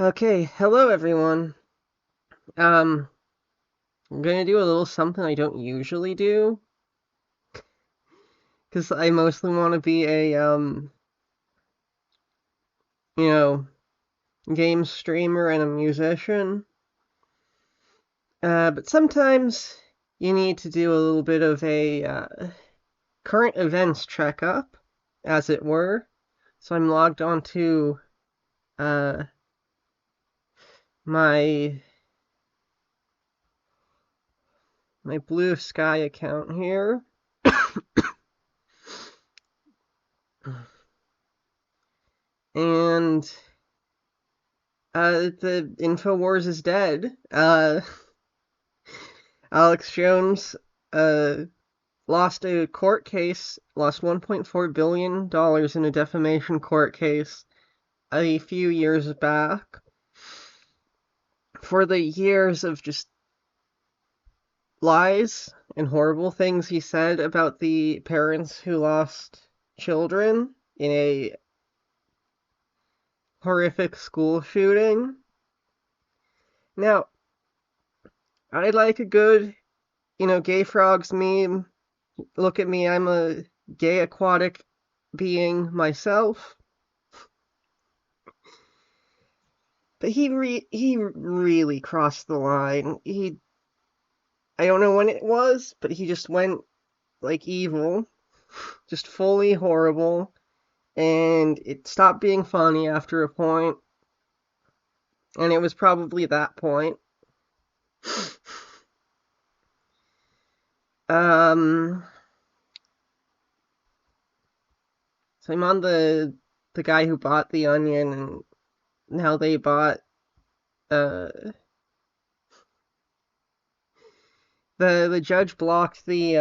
Okay, hello everyone. Um, I'm gonna do a little something I don't usually do, because I mostly want to be a, you know, game streamer and a musician. But sometimes you need to do a little bit of a, current events checkup, as it were. So I'm logged onto, uh, my, my Blue Sky account here. And the Infowars is dead. Alex Jones uh, lost a court case, lost $1.4 billion in a defamation court case a few years back for the years of just lies and horrible things he said about the parents who lost children in a horrific school shooting. Now, I like a good, gay frogs meme. Look at me, I'm a gay aquatic being myself. But he really crossed the line. I don't know when it was, but he just went like evil, just fully horrible, and it stopped being funny after a point, and it was probably that point. Um, so I'm on the guy who bought the Onion, and now they bought uh the judge blocked the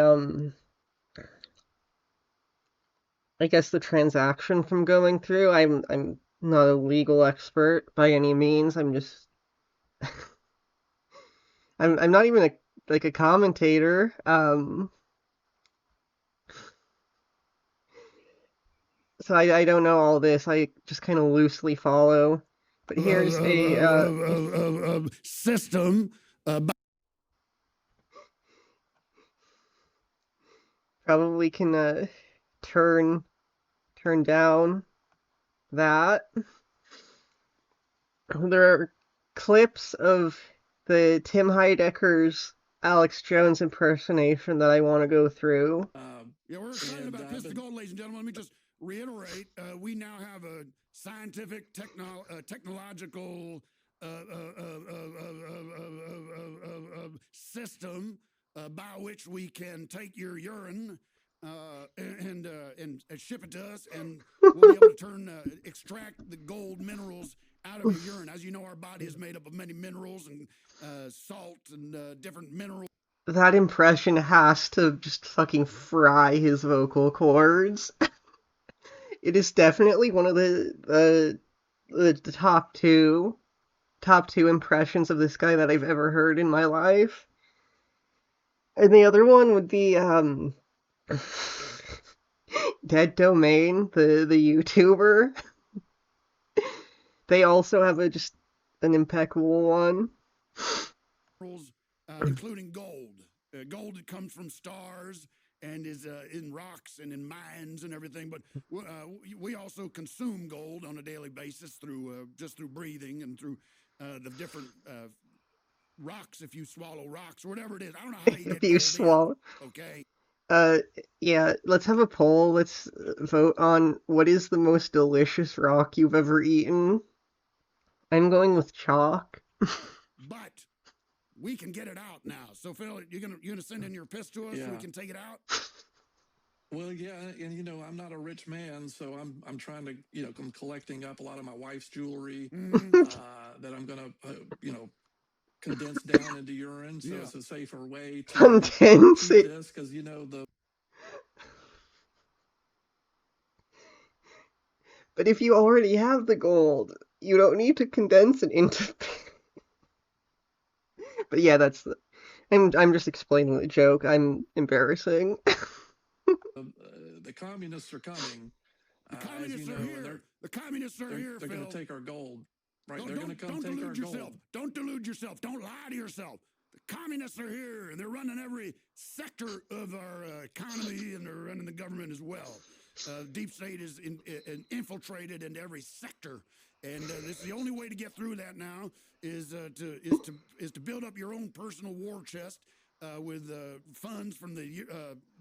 I guess the transaction from going through. I'm not a legal expert by any means. I'm just I'm not even a commentator. So I don't know all this. I just kind of loosely follow. But here's a system. Probably can turn down that. There are clips of the Tim Heidecker's Alex Jones impersonation that I want to go through. Yeah, we're excited about Piss the Gold, ladies and gentlemen. Let me just reiterate: we now have a scientific, technological system by which we can take your urine and ship it to us, and we'll be able to extract the gold minerals out of your urine. As you know, our body is made up of many minerals and salt and different minerals. That impression has to just fucking fry his vocal cords. It is definitely one of the top two impressions of this guy that I've ever heard in my life. And the other one would be Dead Domain, the YouTuber. They also have just an impeccable one. Including gold. Gold that comes from stars and is in rocks and in mines and everything. But we also consume gold on a daily basis through just through breathing and through the different rocks. If you swallow rocks or whatever it is, I don't know how you If get you gold swallow. in. Okay. Uh, yeah, let's have a poll. Let's vote on what is the most delicious rock you've ever eaten. I'm going with chalk. But we can get it out now. So Phil, you're gonna send in your piss to us so we can take it out. Well, yeah, and I'm not a rich man, so I'm trying to, I'm collecting up a lot of my wife's jewelry that I'm gonna, condense down into urine. So it's a safer way to Condense keep it. this because the. But if you already have the gold, you don't need to condense it into. But yeah, I'm just explaining the joke. I'm embarrassing. The communists are coming. The communists are here. The communists are here. They're going to take our gold. Right, they're going to come take our gold. Don't delude yourself. Don't lie to yourself. The communists are here, and they're running every sector of our economy, and they're running the government as well. Deep state is infiltrated into every sector, and this is the only way to get through that now is to build up your own personal war chest with funds from the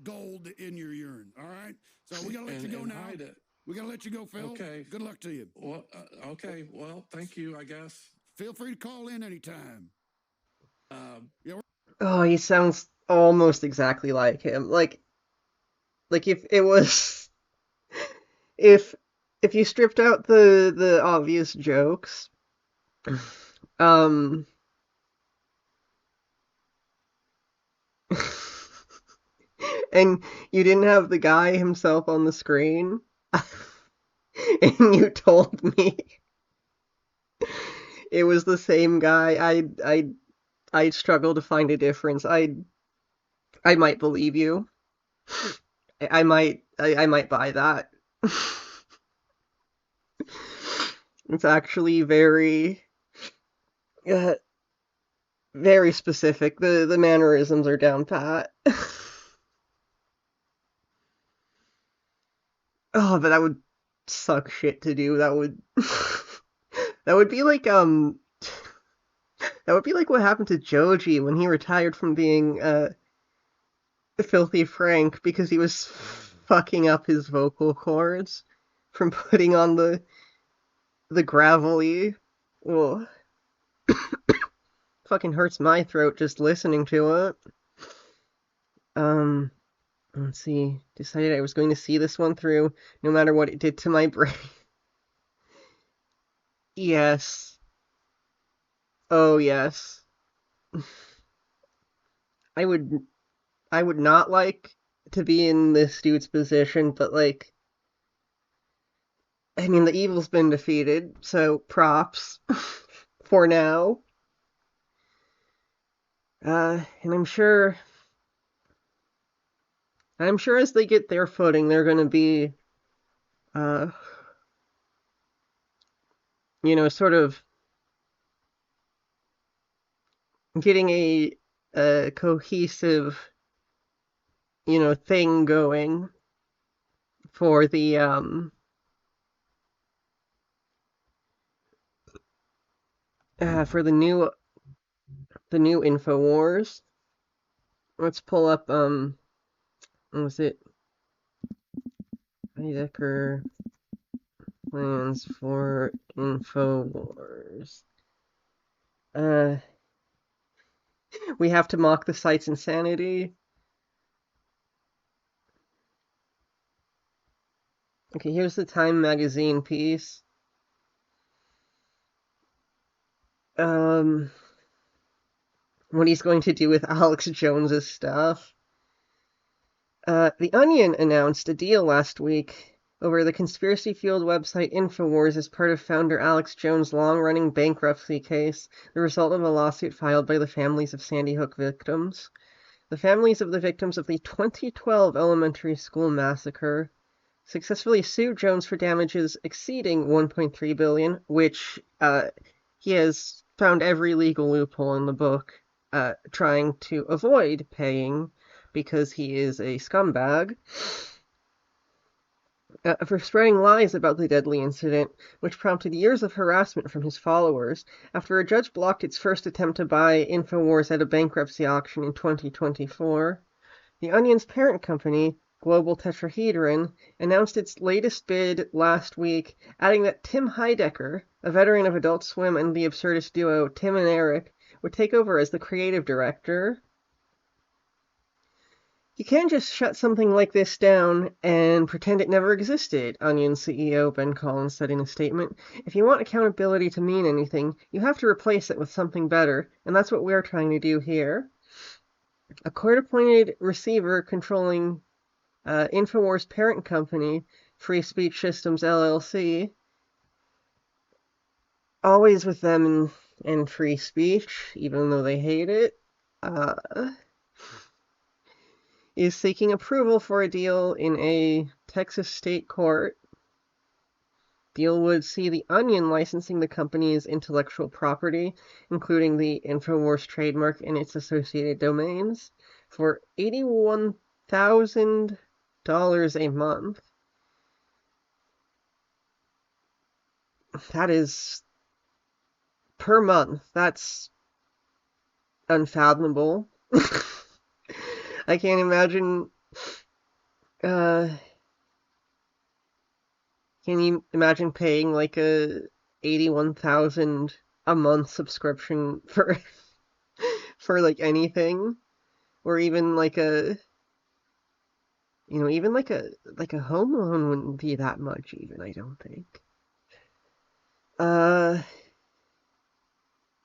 gold in your urine. All right, so we gotta let you go now. We gotta let you go, Phil. Okay. Good luck to you. Well, okay. Well, thank you, I guess. Feel free to call in anytime. Oh, he sounds almost exactly like him. Like if it was, if you stripped out the obvious jokes, and you didn't have the guy himself on the screen, and you told me it was the same guy, I'd struggle to find a difference. I might believe you. I might buy that. It's actually very very specific. The mannerisms are down pat. Oh, but that would suck shit to do. That would that would be like what happened to Joji when he retired from being Filthy Frank because he was fucking up his vocal cords from putting on the gravelly. Well, fucking hurts my throat just listening to it. Let's see. Decided I was going to see this one through, no matter what it did to my brain. Yes. Oh yes. I would not like to be in this dude's position, but like, I mean, the evil's been defeated, so props for now. And I'm sure as they get their footing, they're going to be, sort of getting a cohesive, thing going for the new Infowars. Let's pull up what was it? Hydecker plans for Infowars. We have to mock the site's insanity. Okay, here's the Time magazine piece. What he's going to do with Alex Jones's stuff. The Onion announced a deal last week over the conspiracy-fueled website Infowars as part of founder Alex Jones' long-running bankruptcy case, the result of a lawsuit filed by the families of Sandy Hook victims. The families of the victims of the 2012 elementary school massacre successfully sued Jones for damages exceeding $1.3 billion, which he has found every legal loophole in the book, trying to avoid paying because he is a scumbag, for spreading lies about the deadly incident, which prompted years of harassment from his followers after a judge blocked its first attempt to buy Infowars at a bankruptcy auction in 2024. The Onion's parent company, Global Tetrahedron, announced its latest bid last week, adding that Tim Hydecker, a veteran of Adult Swim and the absurdist duo Tim and Eric, would take over as the creative director. You can't just shut something like this down and pretend it never existed, Onion CEO Ben Collins said in a statement. If you want accountability to mean anything, you have to replace it with something better, and that's what we're trying to do here. A court-appointed receiver controlling Infowars' parent company, Free Speech Systems LLC, always with them and free speech, even though they hate it, is seeking approval for a deal in a Texas state court. deal would see the Onion licensing the company's intellectual property, including the Infowars trademark and its associated domains, for $81,000 a month. That is per month. That's unfathomable. I can't imagine. Can you imagine paying like a 81,000 a month subscription for like anything, or even like even like a home loan wouldn't be that much even, I don't think.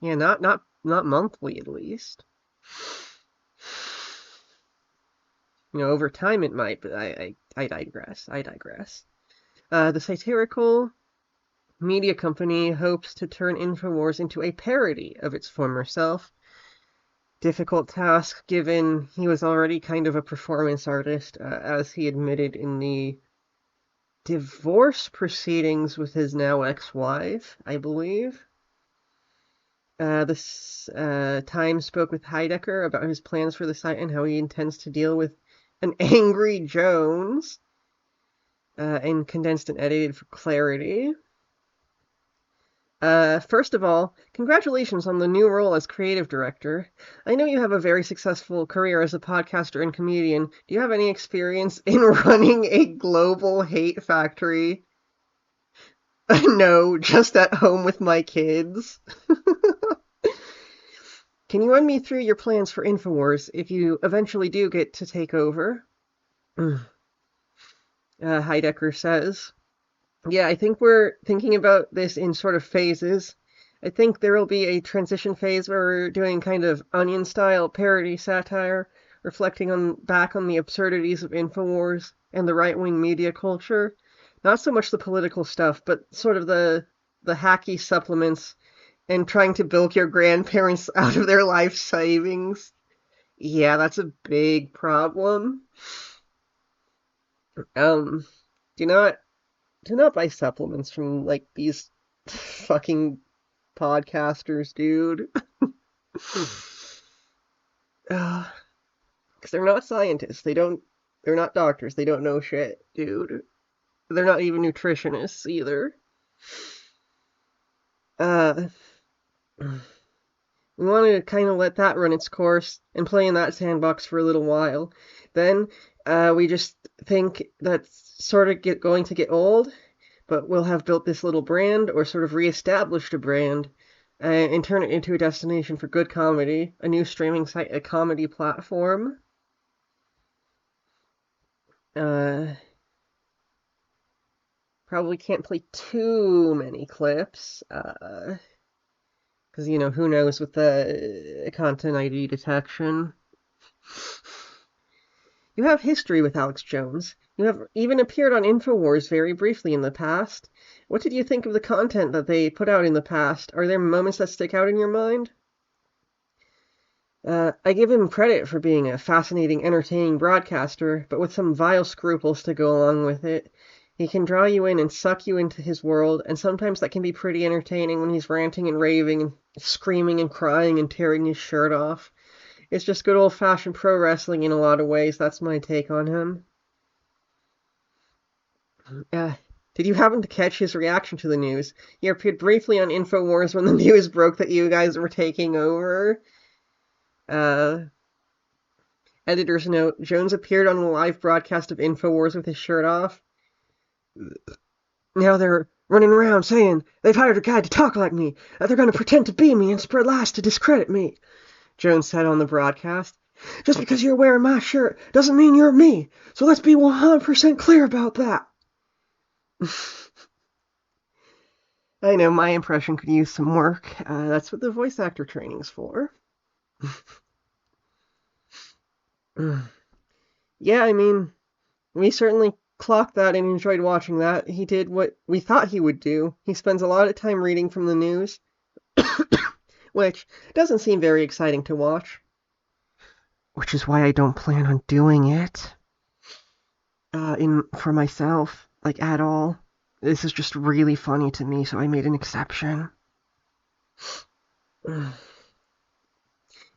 Yeah, not monthly at least. Over time it might, but I digress. The satirical media company hopes to turn Infowars into a parody of its former self. Difficult task, given he was already kind of a performance artist, as he admitted in the divorce proceedings with his now ex-wife, I believe. This Time spoke with Hydecker about his plans for the site and how he intends to deal with an angry Jones, and condensed and edited for clarity. First of all, congratulations on the new role as creative director. I know you have a very successful career as a podcaster and comedian. Do you have any experience in running a global hate factory? No, just at home with my kids. Can you run me through your plans for Infowars if you eventually do get to take over? Hydecker says. Yeah, I think we're thinking about this in sort of phases. I think there will be a transition phase where we're doing kind of Onion-style parody satire, reflecting back on the absurdities of Infowars and the right-wing media culture. Not so much the political stuff, but sort of the hacky supplements and trying to bilk your grandparents out of their life savings. Yeah, that's a big problem. Do not buy supplements from like these fucking podcasters, dude. Because they're not scientists. They're not doctors. They don't know shit, dude. They're not even nutritionists either. We want to kind of let that run its course and play in that sandbox for a little while. Then we just think that's sort of going to get old, but we'll have built this little brand or sort of reestablished a brand and turn it into a destination for good comedy, a new streaming site, a comedy platform. Probably can't play too many clips, because, who knows with the content ID detection. You have history with Alex Jones. You have even appeared on Infowars very briefly in the past. What did you think of the content that they put out in the past? Are there moments that stick out in your mind? I give him credit for being a fascinating, entertaining broadcaster, but with some vile scruples to go along with it. He can draw you in and suck you into his world, and sometimes that can be pretty entertaining when he's ranting and raving and screaming and crying and tearing his shirt off. It's just good old-fashioned pro wrestling in a lot of ways. That's my take on him. Did you happen to catch his reaction to the news? He appeared briefly on Infowars when the news broke that you guys were taking over. Editor's note, Jones appeared on a live broadcast of Infowars with his shirt off. Now they're running around saying they've hired a guy to talk like me, that they're going to pretend to be me and spread lies to discredit me, Jones said on the broadcast. Just because you're wearing my shirt doesn't mean you're me, so let's be 100% clear about that. I know, my impression could use some work. That's what the voice actor training's for. Yeah, I mean, we certainly clocked that and enjoyed watching that. He did what we thought he would do. He spends a lot of time reading from the news, which doesn't seem very exciting to watch. Which is why I don't plan on doing it for myself, like, at all. this is just really funny to me, so I made an exception.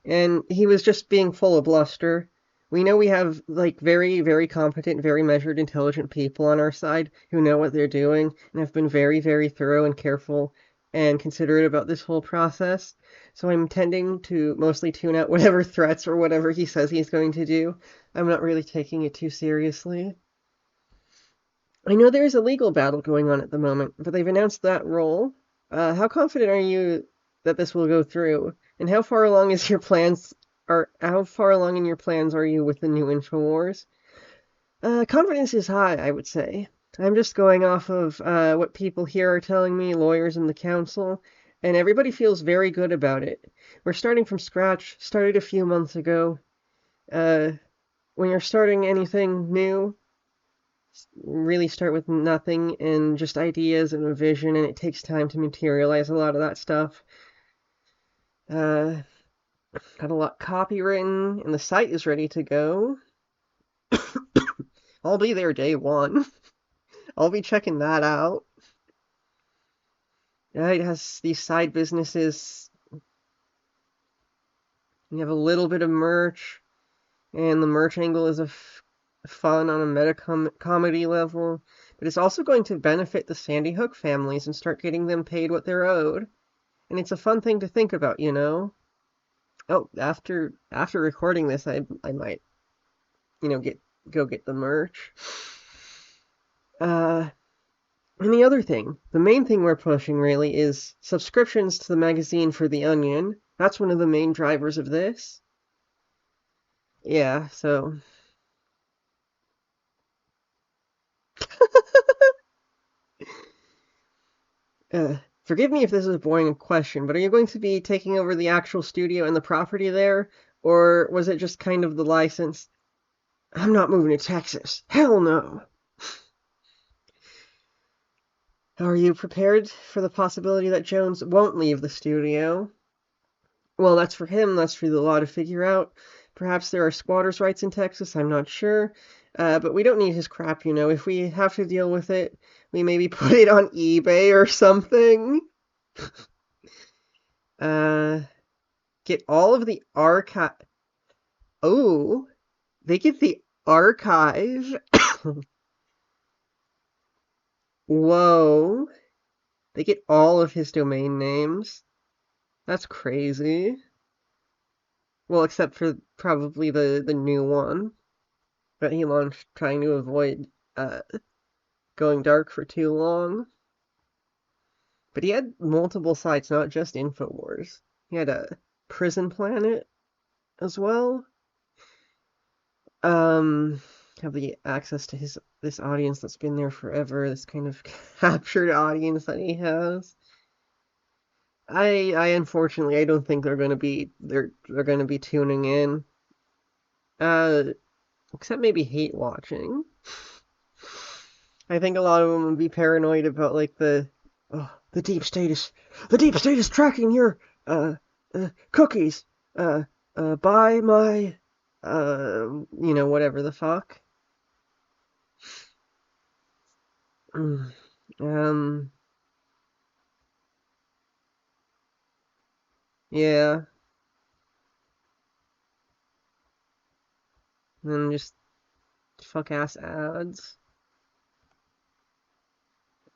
And he was just being full of bluster. We know we have, like, very, very competent, very measured, intelligent people on our side who know what they're doing and have been very, very thorough and careful and considerate about this whole process. So I'm tending to mostly tune out whatever threats or whatever he says he's going to do. I'm not really taking it too seriously. I know there's a legal battle going on at the moment, but they've announced that role. How confident are you that this will go through? And how far along is your plans? Or how far along in your plans are you with the new Infowars? Confidence is high, I would say. I'm just going off of what people here are telling me, lawyers in the council, and everybody feels very good about it. We're starting from scratch, started a few months ago. When you're starting anything new, really start with nothing and just ideas and a vision, and it takes time to materialize a lot of that stuff. Got a lot copywritten, and the site is ready to go. I'll be there day one. I'll be checking that out. It has these side businesses. You have a little bit of merch, and the merch angle is fun on a meta comedy level, but it's also going to benefit the Sandy Hook families and start getting them paid what they're owed. And it's a fun thing to think about, you know? Oh, after recording this, I might, go get the merch. And the other thing, the main thing we're pushing really is subscriptions to the magazine for The Onion. That's one of the main drivers of this. Yeah, so forgive me if this is a boring question, but are you going to be taking over the actual studio and the property there, or was it just kind of the license? I'm not moving to Texas. Hell no. Are you prepared for the possibility that Jones won't leave the studio? Well, that's for him. That's for the law to figure out. Perhaps there are squatters' rights in Texas. I'm not sure. But we don't need his crap, you know. If we have to deal with it, we maybe put it on eBay or something. Get all of the archive. Oh, they get the archive. Whoa. They get all of his domain names. That's crazy. Well, except for probably the new one that he launched trying to avoid going dark for too long. But he had multiple sites, not just Infowars. He had a Prison Planet as well. Have the access to this audience that's been there forever, this kind of captured audience that he has. I unfortunately I don't think they're gonna be tuning in. Except maybe hate watching. I think a lot of them would be paranoid about like the deep state is tracking your cookies by my whatever the fuck. Um yeah, and just fuck ass ads.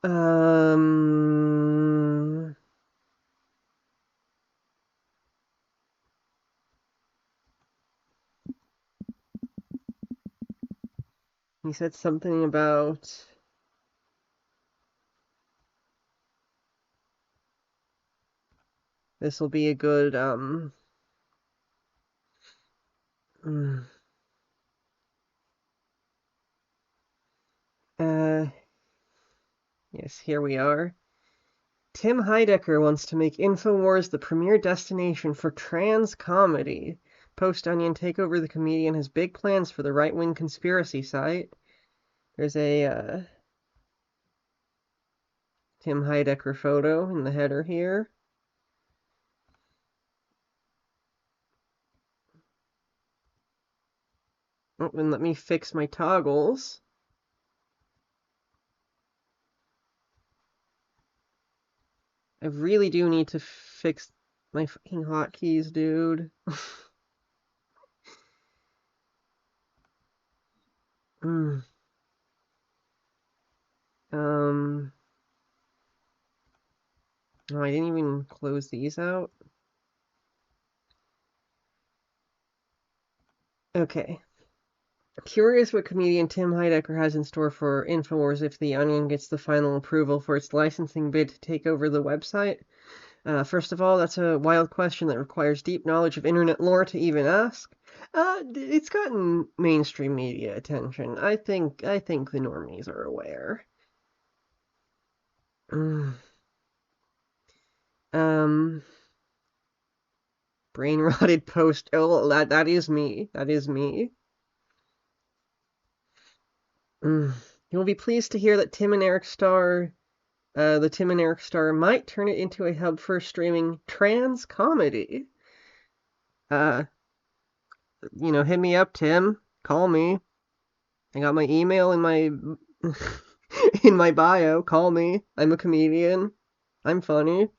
Um he said something about this will be a good mm, yes, here we are. Tim Hydecker wants to make Infowars the premier destination for trans comedy. Post-Onion Takeover the comedian has big plans for the right-wing conspiracy site. There's a Tim Hydecker photo in the header here. Oh, and let me fix my toggles. I really do need to fix my fucking hotkeys, dude. mm. No, I didn't even close these out. Okay. Curious what comedian Tim Hydecker has in store for Infowars if The Onion gets the final approval for its licensing bid to take over the website. First of all, that's a wild question that requires deep knowledge of internet lore to even ask. It's gotten mainstream media attention. I think the normies are aware. Brain rotted post. Oh, that is me. That is me. You'll be pleased to hear that Tim and Eric Starr, the Tim and Eric Starr, might turn it into a hub for streaming trans comedy. Hit me up, Tim. Call me. I got my email in my in my bio. Call me. I'm a comedian. I'm funny.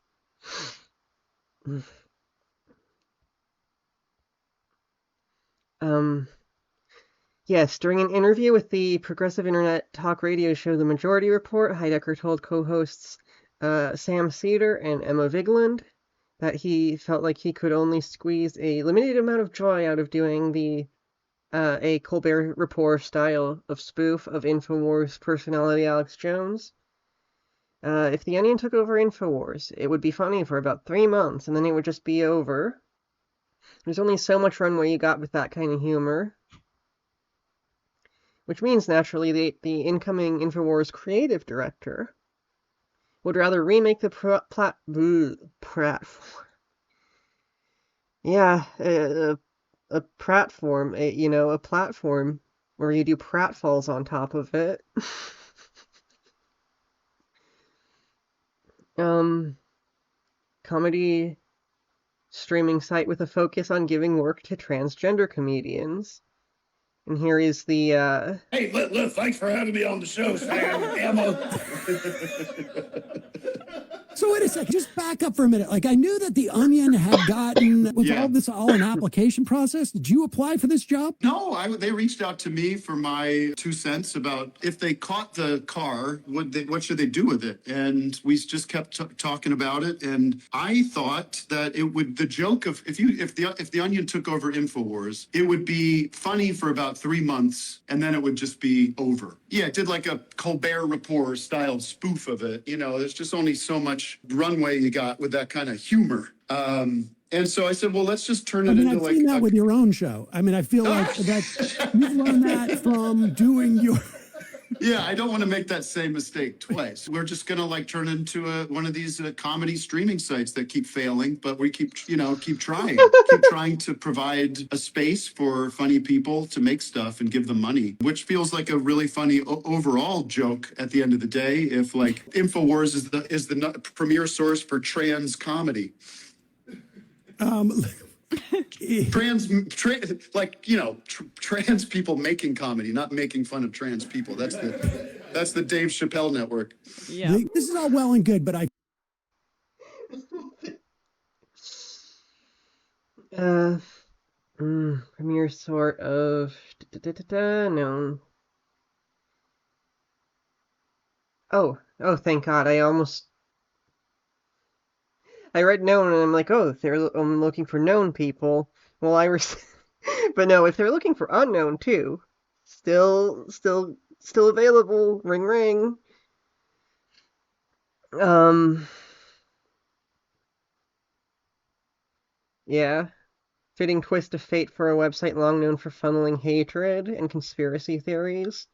Yes, during an interview with the progressive internet talk radio show The Majority Report, Hydecker told co-hosts Sam Cedar and Emma Vigeland that he felt like he could only squeeze a limited amount of joy out of doing a Colbert Report style of spoof of Infowars personality Alex Jones. If The Onion took over Infowars, it would be funny for about 3 months, and then it would just be over. There's only so much runway you got with that kind of humor. Which means, naturally, the incoming Infowars creative director would rather remake the platform. Yeah, a platform, a platform where you do pratfalls on top of it. Comedy streaming site with a focus on giving work to transgender comedians. And here is the, Hey, look, thanks for having me on the show, Sam. Emma. So wait a second, just back up for a minute. Like, I knew that The Onion had gotten, was all this all an application process? Did you apply for this job? No, they reached out to me for my 2 cents about if they caught the car, what should they do with it? And we just kept talking about it. And I thought that it would, the joke of, if the Onion took over Infowars, it would be funny for about 3 months and then it would just be over. Yeah, it did like a Colbert Report style spoof of it. There's just only so much runway you got with that kind of humor. And so I said, well, let's just turn it into I've seen that with your own show. I mean, I feel like that you've learned that from doing your... Yeah, I don't want to make that same mistake twice. We're just going to turn it into one of these comedy streaming sites that keep failing, but we keep trying. Keep trying to provide a space for funny people to make stuff and give them money, which feels like a really funny overall joke at the end of the day. If Infowars is the premier source for trans comedy. Trans people making comedy, not making fun of trans people. That's the Dave Chappelle network. Yeah. This is all well and good, but I... Premier sort of... No. Oh, thank God, I read known and I'm like, oh, I'm looking for known people. Well, but no, if they're looking for unknown too, still available. Ring ring. Yeah. Fitting twist of fate for a website long known for funneling hatred and conspiracy theories.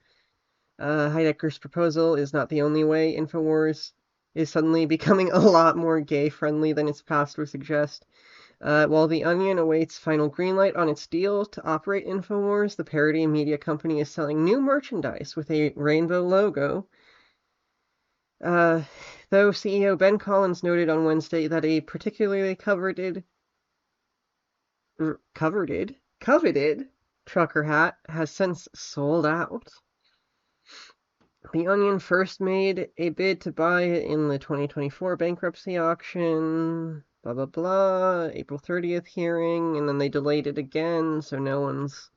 Heidecker's proposal is not the only way Infowars is suddenly becoming a lot more gay-friendly than its past would suggest. While The Onion awaits final greenlight on its deal to operate Infowars, the parody media company is selling new merchandise with a rainbow logo. Though CEO Ben Collins noted on Wednesday that a particularly coveted trucker hat has since sold out. The Onion first made a bid to buy it in the 2024 bankruptcy auction, blah blah blah, April 30th hearing, and then they delayed it again, so no one's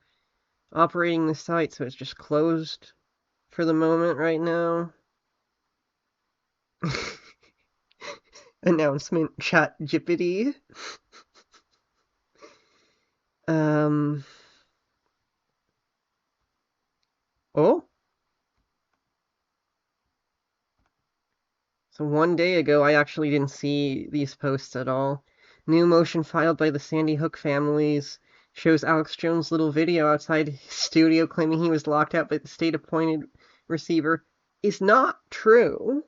operating the site, so it's just closed for the moment right now. Announcement chat jippity. Oh? So one day ago, I actually didn't see these posts at all. New motion filed by the Sandy Hook families shows Alex Jones' little video outside his studio claiming he was locked out by the state-appointed receiver is not true.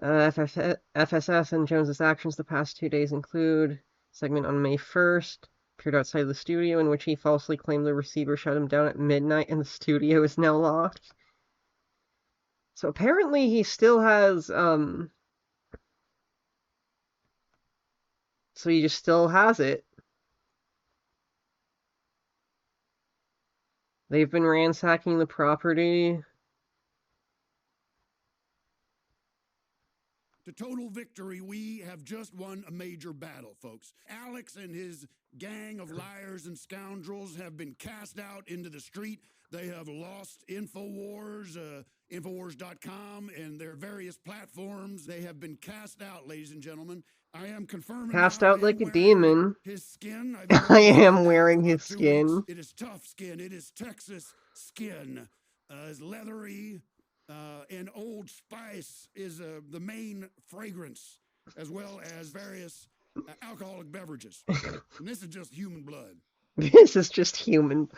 FSS and Jones's actions the past 2 days include segment on May 1st, appeared outside the studio in which he falsely claimed the receiver shut him down at midnight and the studio is now locked. So apparently he still has, so he just still has it. They've been ransacking the property. To total victory, we have just won a major battle, folks. Alex and his gang of liars and scoundrels have been cast out into the street. They have lost Infowars, Infowars.com, and their various platforms. They have been cast out, ladies and gentlemen. I am confirming. Cast out like a demon. His skin. I am wearing his skin. It is tough skin. It is Texas skin. It's leathery. And Old Spice is the main fragrance, as well as various alcoholic beverages. And this is just human blood. This is just human.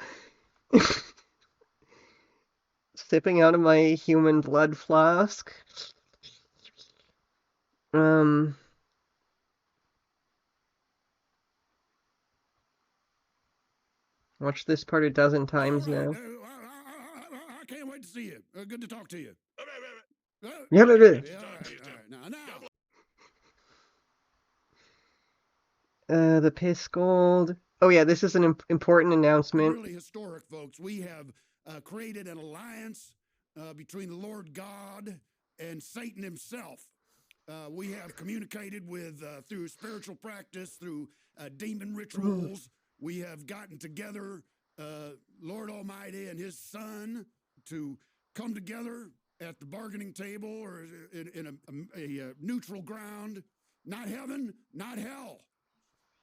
Sipping out of my human blood flask. Watch this part a dozen times now. I can't wait to see you. Good to talk to you. Yeah, baby. The piss gold. Oh yeah, this is an important announcement. Really historic, folks. We have created an alliance between the Lord God and Satan himself. We have communicated with through spiritual practice, through demon rituals. We have gotten together, Lord Almighty and his son, to come together at the bargaining table or in a neutral ground. Not heaven, not hell.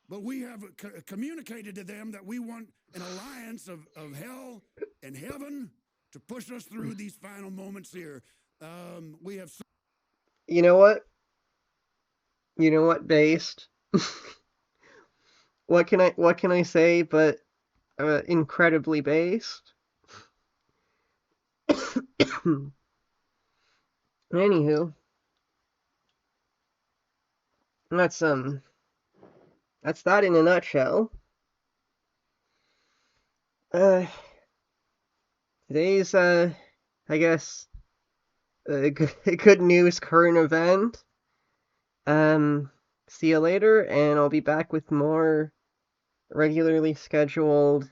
But we have communicated to them that we want an alliance of hell and heaven to push us through these final moments here. We have... You know what? You know what, based? What can I say but incredibly based? Anywho, that's that in a nutshell. Today's I guess a good news current event. See you later, and I'll be back with more regularly scheduled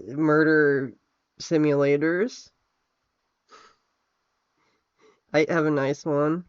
murder simulators. I have a nice one.